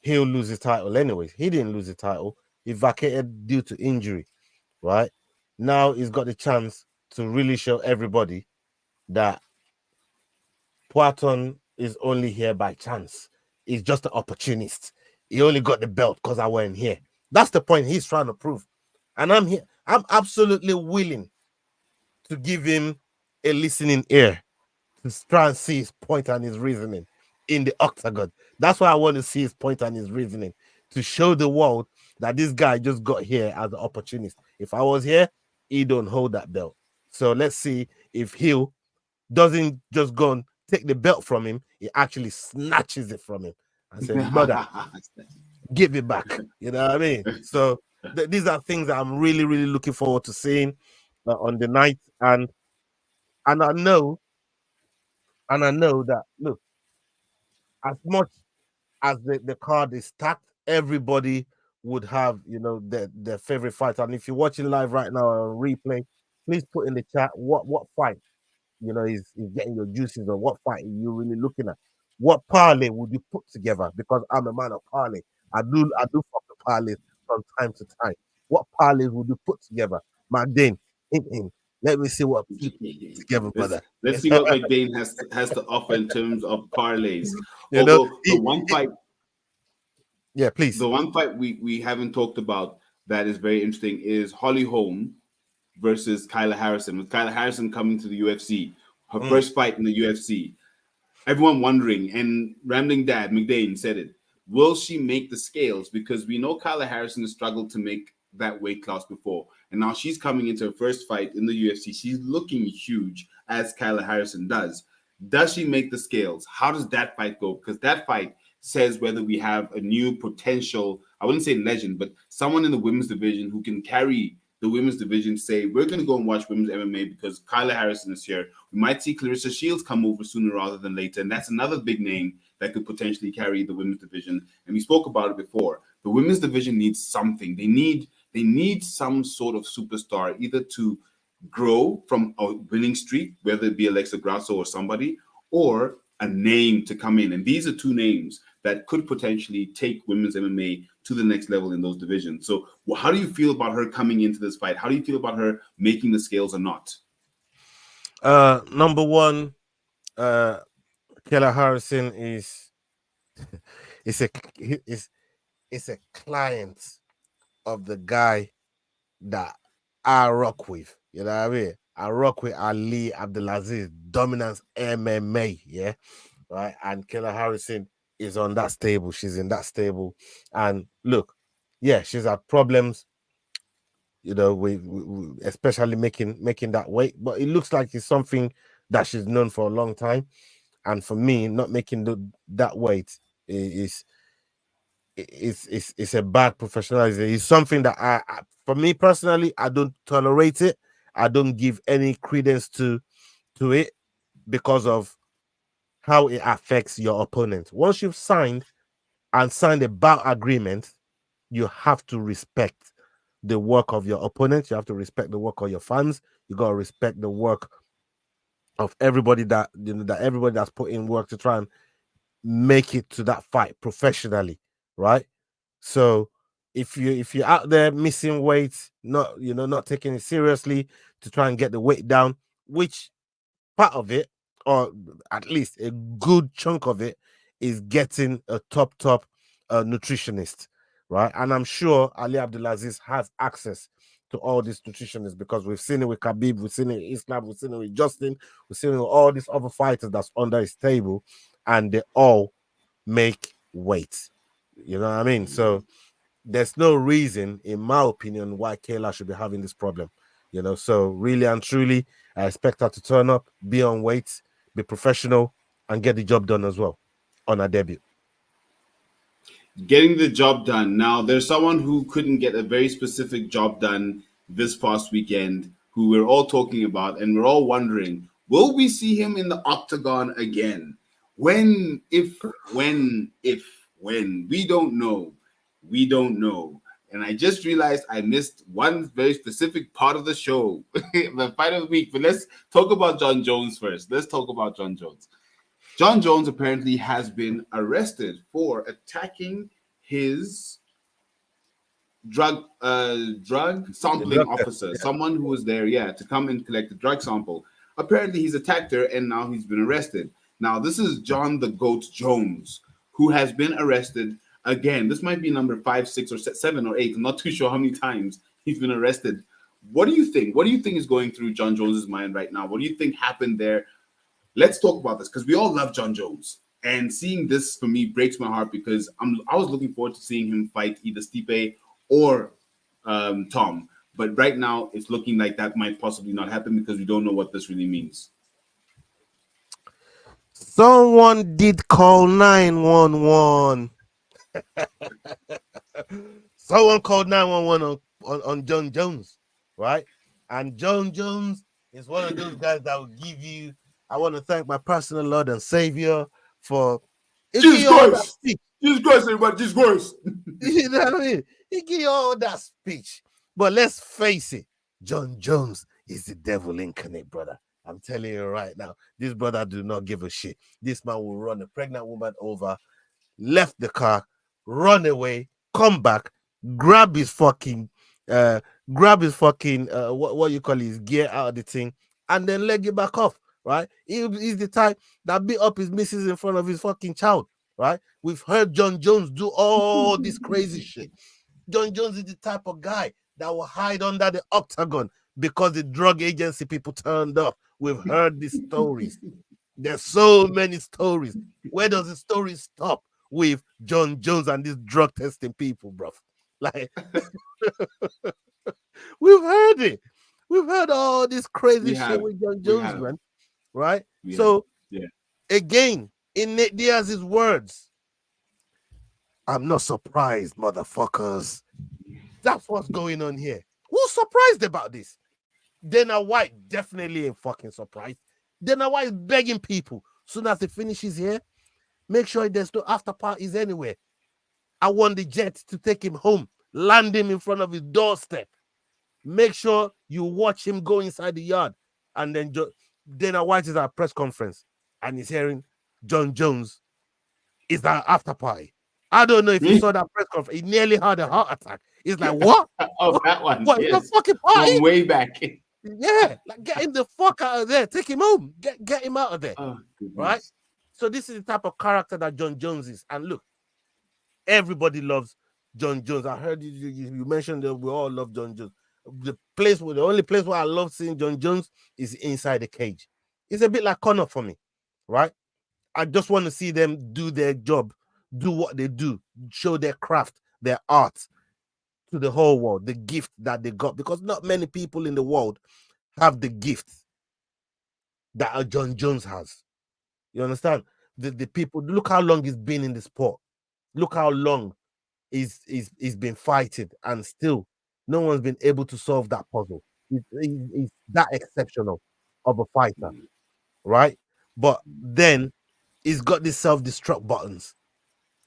Hill lose his title anyways. He didn't lose the title. He vacated due to injury, right? Now he's got the chance to really show everybody that Poatan is only here by chance. He's just an opportunist. He only got the belt because I weren't here. That's the point he's trying to prove. And I'm here. I'm absolutely willing to give him a listening ear to try and see his point and his reasoning in the octagon. That's why I want to see his point and his reasoning, to show the world that this guy just got here as an opportunist. If I was here, he don't hold that belt. So let's see if Hill doesn't just go and take the belt from him, he actually snatches it from him and says, brother, give it back. You know what I mean? So these are things that I'm really, really looking forward to seeing on the night. And I know, that, look, as much as the card is stacked, everybody would have, their favorite fight. And if you're watching live right now on replay, please put in the chat what fight is getting your juices, or what fight are you really looking at? What parlay would you put together? Because I'm a man of parlay. I do fuck the parlays from time to time. What parlays would you put together? McDane, in. Let me see what you put together, brother. Let's see what McDane has to offer in terms of parlays. You know, Although the one fight, yeah, please. The one fight we haven't talked about that is very interesting is Holly Holm versus Kyla Harrison. With Kyla Harrison coming to the UFC, her first fight in the UFC. Everyone wondering, and Rambling Dad McDane said it, will she make the scales? Because we know Kyla Harrison has struggled to make that weight class before. And now she's coming into her first fight in the UFC. She's looking huge, as Kyla Harrison does. Does she make the scales? How does that fight go? Because that fight says whether we have a new potential, I wouldn't say legend, but someone in the women's division who can carry the women's division, say, we're going to go and watch women's MMA because Kyla Harrison is here. We might see Clarissa Shields come over sooner rather than later. And that's another big name that could potentially carry the women's division. And we spoke about it before. The women's division needs something. They need some sort of superstar, either to grow from a winning streak, whether it be Alexa Grasso or somebody, or a name to come in. And these are two names that could potentially take women's MMA to the next level in those divisions. So how do you feel about her coming into this fight? How do you feel about her making the scales or not? Number one, Kayla Harrison is a client of the guy that I rock with. You know what I mean? I rock with Ali Abdulaziz, Dominance MMA, yeah, right. And Kayla Harrison is on that stable. She's in that stable, and look, yeah, she's had problems, we especially making that weight. But it looks like it's something that she's known for a long time. And for me, not making that weight is a bad professionalism. It's something that for me personally, I don't tolerate it. I don't give any credence to it because of how it affects your opponent. Once you've signed a bout agreement, you have to respect the work of your opponent. You have to respect the work of your fans. You got to respect the work of everybody that everybody that's put in work to try and make it to that fight professionally, right? So if you're out there missing weight, not taking it seriously to try and get the weight down, which part of it, or at least a good chunk of it, is getting a top nutritionist, right? And I'm sure Ali Abdulaziz has access to all these nutritionists, because we've seen it with Khabib, we've seen it with Islam, we've seen it with Justin, we've seen it with all these other fighters that's under his table, and they all make weight. You know what I mean? So there's no reason, in my opinion, why Kayla should be having this problem. So really and truly, I expect her to turn up, be on weight, be professional, and get the job done as well on her debut. Getting the job done. Now, there's someone who couldn't get a very specific job done this past weekend, who we're all talking about, and we're all wondering, will we see him in the octagon again? When? If? When? If? When? We don't know. We don't know. And I just realized I missed one very specific part of the show, the fight of the week. But let's talk about Jon Jones first. Let's talk about Jon Jones. Jon Jones apparently has been arrested for attacking his drug sampling officer, someone who was there, to come and collect the drug sample. Apparently, he's attacked her, and now he's been arrested. Now, this is Jon the Goat Jones, who has been arrested again. This might be number 5, 6, or 7 or 8. I'm not too sure how many times he's been arrested. What do you think? What do you think is going through Jon Jones's mind right now? What do you think happened there? Let's talk about this, because we all love Jon Jones. And seeing this, for me, breaks my heart, because I was looking forward to seeing him fight either Stipe or Tom. But right now, it's looking like that might possibly not happen because we don't know what this really means. Someone did call 911. Someone called 911 on Jon Jones, right? And Jon Jones is one of those guys that will give you. I want to thank my personal Lord and Savior for. Jesus Christ! Jesus Christ, everybody! Jesus Christ! You know what I mean? He give you all that speech. But let's face it, Jon Jones is the devil incarnate, brother. I'm telling you right now, this brother do not give a shit. This man will run a pregnant woman over, left the car, run away, come back, grab his fucking what you call his gear out of the thing, and then leg it back off. Right? He's the type that beat up his missus in front of his fucking child. Right? We've heard Jon Jones do all this crazy shit. Jon Jones is the type of guy that will hide under the octagon because the drug agency people turned up. We've heard these stories. There's so many stories. Where does the story stop with Jon Jones and these drug testing people, bro? Like, we've heard it. We've heard all this crazy shit with Jon Jones, man. Right? Again, in Nate Diaz's words, I'm not surprised, motherfuckers. That's what's going on here. Who's surprised about this? Dana White definitely ain't fucking surprised. Dana White is begging people, soon as he finishes here, make sure there's no after parties anywhere. I want the jet to take him home, land him in front of his doorstep. Make sure you watch him go inside the yard. And then Dana White is at a press conference and he's hearing Jon Jones is that after party. I don't know if you saw that press conference. He nearly had a heart attack. He's like, what? That one. What? Yes. The fucking party? From way back. Yeah, like get him the fuck out of there. Take him home. Get him out of there. Oh, right? So this is the type of character that Jon Jones is. And look, everybody loves Jon Jones. I heard you mentioned that we all love Jon Jones. The only place where I love seeing Jon Jones is inside the cage. It's a bit like Conor for me, right? I just want to see them do their job, do what they do, show their craft, their art to the whole world, the gift that they got, because not many people in the world have the gift that Jon Jones has. You understand? The people, look how long he's been in the sport. Look how long he's been fighting, and still no one's been able to solve that puzzle. He's that exceptional of a fighter, right? But then he's got these self-destruct buttons.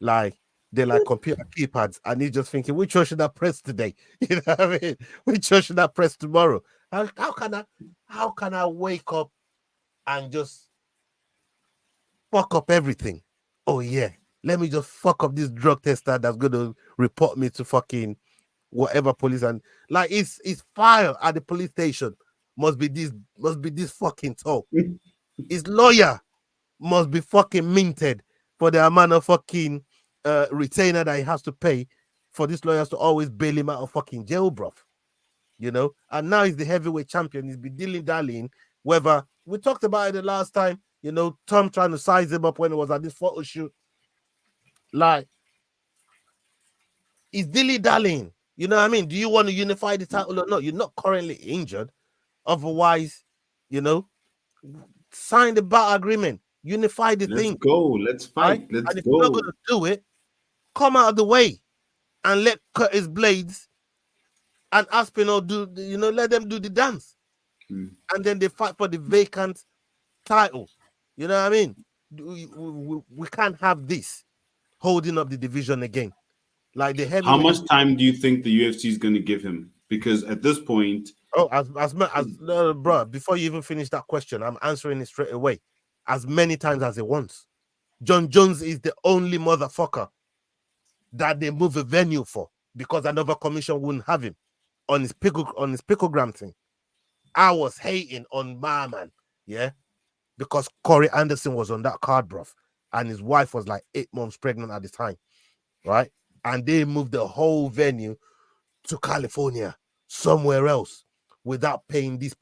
Like, they're like computer keypads, and he's just thinking, which one should I press today? You know what I mean? Which one should I press tomorrow? How can I wake up and just fuck up everything? Oh yeah, let me just fuck up this drug tester that's going to report me to fucking whatever police. And like, his file at the police station must be this fucking tall. His lawyer must be fucking minted for the amount of fucking retainer that he has to pay for these lawyers to always bail him out of fucking jail, bruv. You know, and now he's the heavyweight champion. He's been dilly-dallying. Whether we talked about it the last time, you know, Tom trying to size him up when he was at this photo shoot. Like, he's dilly-dallying. You know what I mean? Do you want to unify the title or not? You're not currently injured. Otherwise, you know, sign the battle agreement. Unify the thing. Let's go. Let's fight. Right? Let's and if go. you're not going to do it, come out of the way and let Curtis Blades and Aspinall let them do the dance. And then they fight for the vacant title. You know what I mean? We can't have this holding up the division again. Like the heavy. How much time do you think the UFC is going to give him? Because at this point, bro, before you even finish that question, I'm answering it straight away. As many times as he wants. Jon Jones is the only motherfucker that they move a venue for, because another commission wouldn't have him on his picogram thing. I was hating on my man, yeah, because Corey Anderson was on that card, bruv, and his wife was like 8 months pregnant at the time, right? And they moved the whole venue to California, somewhere else, without paying these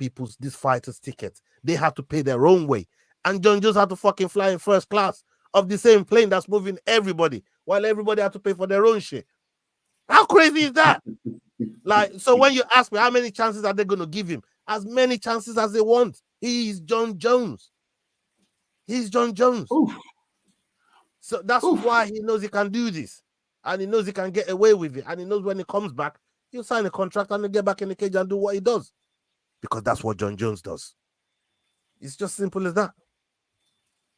fighters' tickets. They had to pay their own way. And Jon Jones had to fucking fly in first class of the same plane that's moving everybody, while everybody had to pay for their own shit. How crazy is that? Like, so when you ask me how many chances are they going to give him, as many chances as they want. He's Jon Jones. He's Jon Jones. Oof. So that's Oof. why he knows he can do this. And he knows he can get away with it. And he knows when he comes back, he'll sign a contract and he'll get back in the cage and do what he does. Because that's what Jon Jones does. It's just simple as that.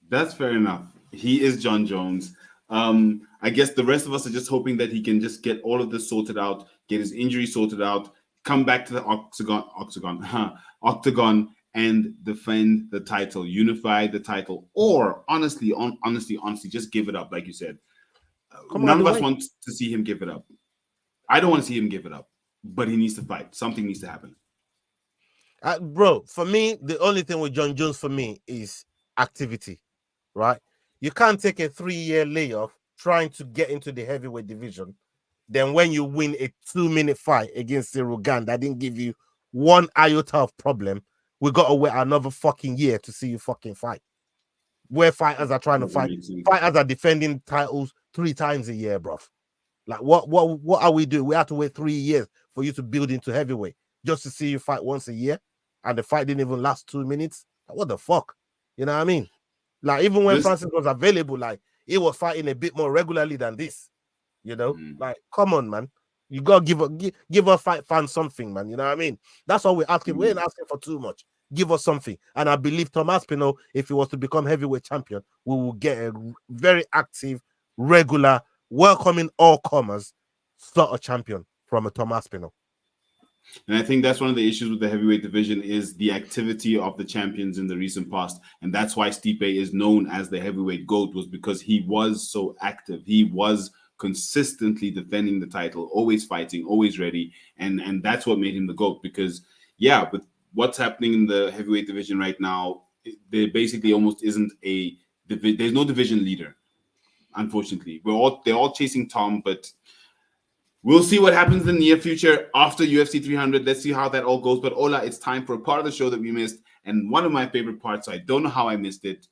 That's fair enough. He is Jon Jones. I guess the rest of us are just hoping that he can just get all of this sorted out, get his injury sorted out, come back to the octagon, and defend the title, unify the title, or honestly, just give it up, like you said. None of us want to see him give it up. I don't want to see him give it up, but he needs to fight. Something needs to happen. Bro, for me, the only thing with Jon Jones for me is activity, right? You can't take a 3-year layoff trying to get into the heavyweight division. Then when you win a 2-minute fight against Cyril Gane that didn't give you one iota of problem, we got to wait another fucking year to see you fucking fight. Where fighters are trying to fight, fighters are defending titles 3 times a year, bro. Like, what are we doing? We have to wait 3 years for you to build into heavyweight just to see you fight once a year, and the fight didn't even last 2 minutes. Like, what the fuck? You know what I mean? Like, even when Francis was available, like, he was fighting a bit more regularly than this. You know, like, come on, man. You gotta give us fight fans something, man. You know what I mean? That's all we're asking. We ain't asking for too much. Give us something. And I believe Tom Aspinall, if he was to become heavyweight champion, we will get a very active, regular, welcoming all comers sort of champion from a Tom Aspinall. And I think that's one of the issues with the heavyweight division is the activity of the champions in the recent past. And that's why Stipe is known as the heavyweight GOAT, was because he was so active. He was consistently defending the title, always fighting, always ready. And that's what made him the GOAT, because, yeah, with what's happening in the heavyweight division right now, there basically almost isn't there's no division leader, unfortunately. They're all chasing Tom, but we'll see what happens in the near future after UFC 300. Let's see how that all goes. But Ola, it's time for a part of the show that we missed, and one of my favorite parts. So I don't know how I missed it.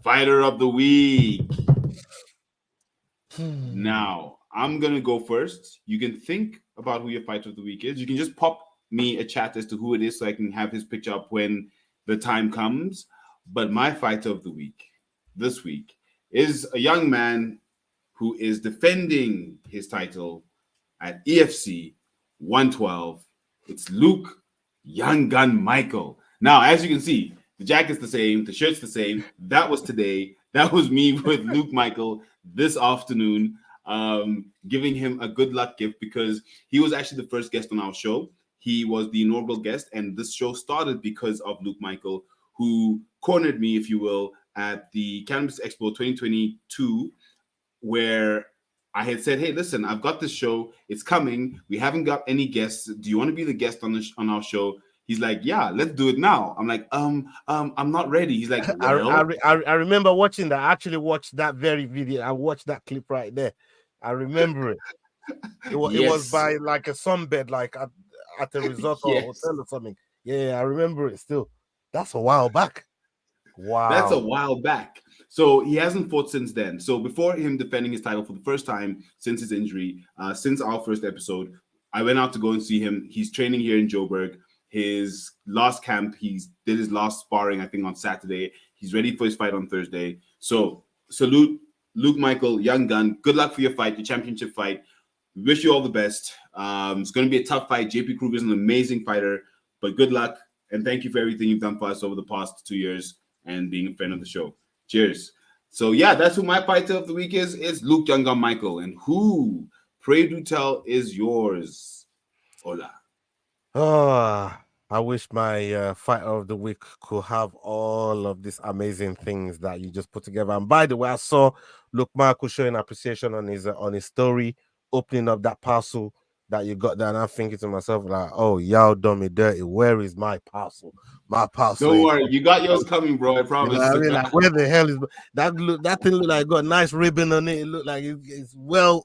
Fighter of the week. Now I'm gonna go first. You can think about who your fighter of the week is. You can just pop me a chat as to who it is, so I can have his picture up when the time comes. But my fighter of the week this week is a young man who is defending his title at EFC 112. It's Luke Young Gun Michael. Now, as you can see, the jacket's the same, the shirt's the same. That was today. That was me with Luke Michael this afternoon, giving him a good luck gift, because he was actually the first guest on our show. He was the inaugural guest, and this show started because of Luke Michael, who cornered me, if you will, at the Cannabis Expo 2022, where I had said, hey, listen, I've got this show. It's coming. We haven't got any guests. Do you want to be the guest on our show? He's like, yeah, let's do it now. I'm like, I'm not ready. He's like, well. I remember watching that. I actually watched that very video. I watched that clip right there. I remember it. It was by like a sunbed, like at a resort or hotel or something. Yeah, I remember it still. That's a while back. Wow. That's a while back. So he hasn't fought since then. So before him defending his title for the first time since his injury, since our first episode, I went out to go and see him. He's training here in Joburg. His last camp, he did his last sparring, I think, on Saturday. He's ready for his fight on Thursday. So salute Luke Michael, young gun. Good luck for your fight, your championship fight. We wish you all the best. It's going to be a tough fight. JP Kruger is an amazing fighter, but good luck. And thank you for everything you've done for us over the past 2 years and being a friend of the show. Cheers. So, yeah, that's who my fighter of the week is. It's Luke Young Gun Michael. And who, pray do tell, is yours? Hola. Oh, I wish my fighter of the week could have all of these amazing things that you just put together. And by the way, I saw Luke Michael showing appreciation on his story, opening up that parcel that you got there, and I'm thinking to myself, like, oh, y'all done me dirty. Where is my parcel? My parcel. Don't worry, you got yours coming, bro. I promise. You know what I mean? Like, where the hell is that thing? Look like it got a nice ribbon on it. It looked like it's well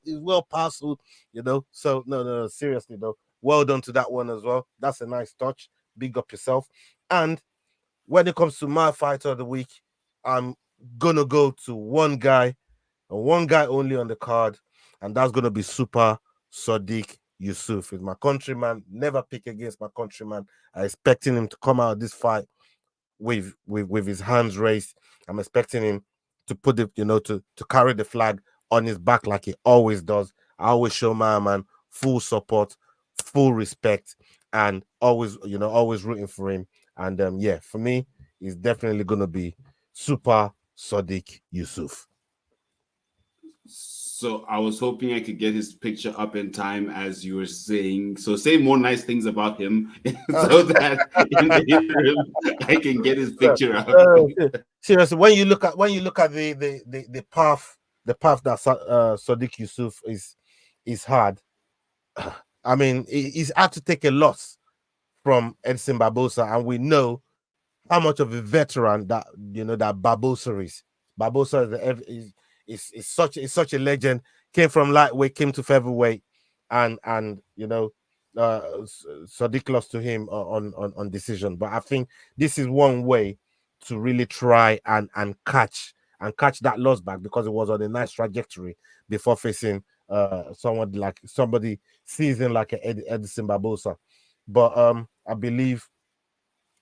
parceled, you know. So no, seriously though, well done to that one as well. That's a nice touch. Big up yourself. And when it comes to my fighter of the week, I'm gonna go to one guy, and one guy only on the card, and that's gonna be Super Sodiq Yusuf. Is my countryman. Never pick against my countryman. I expecting him to come out of this fight with his hands raised. I'm expecting him to put the to carry the flag on his back like he always does. I always show my man full support, full respect, and always rooting for him. And yeah, for me, he's definitely gonna be Super Sadiq Yusuf. So I was hoping I could get his picture up in time, as you were saying. So say more nice things about him, so that in the interim I can get his picture up. Seriously, when you look at the path that Sadiq Yusuf is hard. I mean, he's had to take a loss from Edson Barbosa, and we know how much of a veteran that Barbosa is. Barbosa is such a legend. Came from lightweight, came to featherweight, and Sadiq lost to him on decision. But I think this is one way to really try and catch that loss back, because it was on a nice trajectory before facing somebody seasoned like Edison Barbosa. But I believe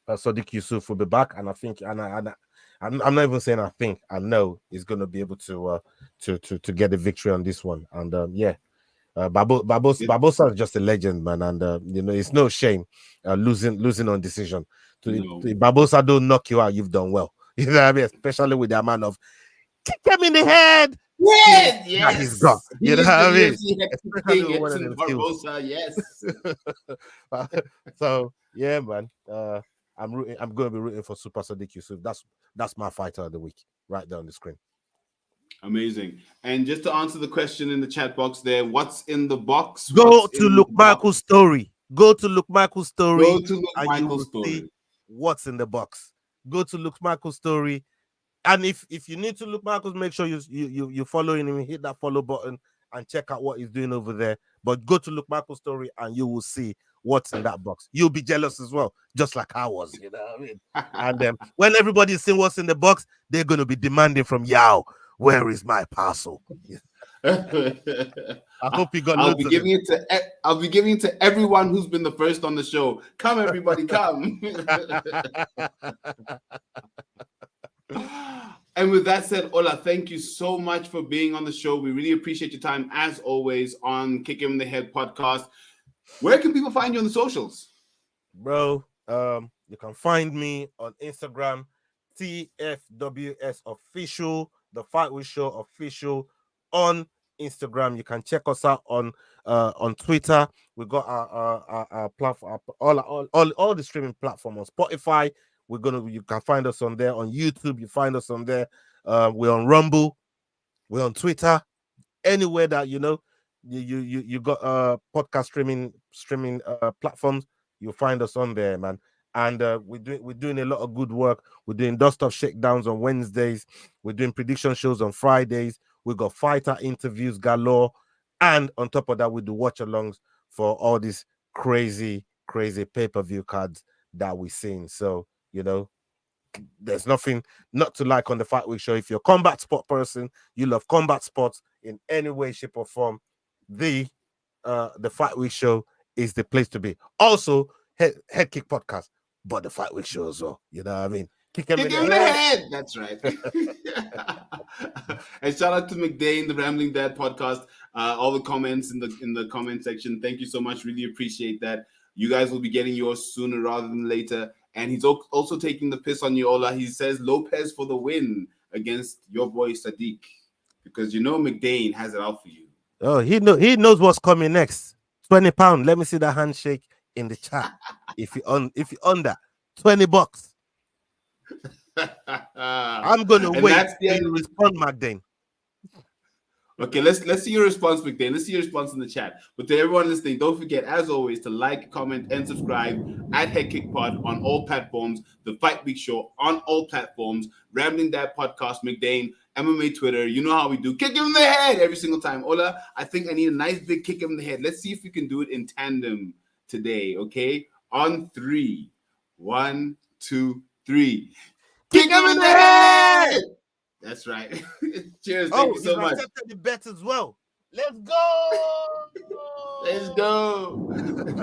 Sadiq Yusuf will be back, and I think, I'm not even saying I think, I know he's going to be able to get a victory on this one. And yeah, Barbosa is just a legend, man, and it's no shame losing on decision. To Barbosa don't knock you out, you've done well. You know what I mean? Especially with the amount of kick him in the head. Yes, he's got. You know what I mean? King Edson Barbosa, yes. So yeah, man. I'm going to be rooting for Super Sadiq Yusuf. That's my fighter of the week right there on the screen. Amazing. And just to answer the question in the chat box there, what's in the box? Go to Luke Michael's story. Go to Luke Michael's story. Go to Luke Michael's story. See what's in the box. Go to Luke Michael's story. And if you need to Luke Michaels, make sure you follow him, hit that follow button, and check out what he's doing over there. But go to Luke Michael's story and you will see what's in that box. You'll be jealous as well, just like I was, you know what I mean? And when everybody's seeing what's in the box, they're going to be demanding from Yao, where is my parcel? I hope you got. I'll be giving it to everyone who's been the first on the show. Come, everybody, come. And with that said, Ola, thank you so much for being on the show. We really appreciate your time, as always, on Kick Him in the Head podcast. Where can people find you on the socials? Bro, you can find me on Instagram, TFWS Official, The Fight Week Show Official on Instagram. You can check us out on Twitter. We got our platform, all the streaming platforms on Spotify. You can find us on there. On YouTube, you find us on there. We're on Rumble, we're on Twitter, anywhere that you got podcast streaming platforms, you'll find us on there, man. And we're doing a lot of good work. We're doing dust off shakedowns on Wednesdays. We're doing prediction shows on Fridays. We got fighter interviews galore, and on top of that, we do watch alongs for all these crazy pay-per-view cards that we're seeing. So there's nothing not to like on the Fight Week Show. If you're a combat sport person, you love combat sports in any way, shape, or form, the Fight Week Show is the place to be. Also, head kick podcast, but the Fight Week Show as well. You know what I mean? Kick him in the head. That's right. And shout out to McDane, the Rambling Dad podcast. All the comments in the comment section. Thank you so much. Really appreciate that. You guys will be getting yours sooner rather than later. And he's also taking the piss on you, Ola. He says Lopez for the win against your boy Sadiq, because McDane has it out for you. Oh, he knows what's coming next. £20. Let me see the handshake in the chat. if you on that, $20. I'm gonna wait till you respond, McDane. Okay, let's see your response, McDane. Let's see your response in the chat. But to everyone listening, don't forget, as always, to like, comment, and subscribe at Head Kick Pod on all platforms. The Fight Week Show on all platforms. Rambling Dad Podcast, McDane, MMA Twitter. You know how we do. Kick him in the head every single time. Ola, I think I need a nice big kick him in the head. Let's see if we can do it in tandem today, okay? On 3. 1, 2, 3. Kick him in the head! That's right. Cheers. Thank you so much. Accepted the bet as well. Let's go. Let's go.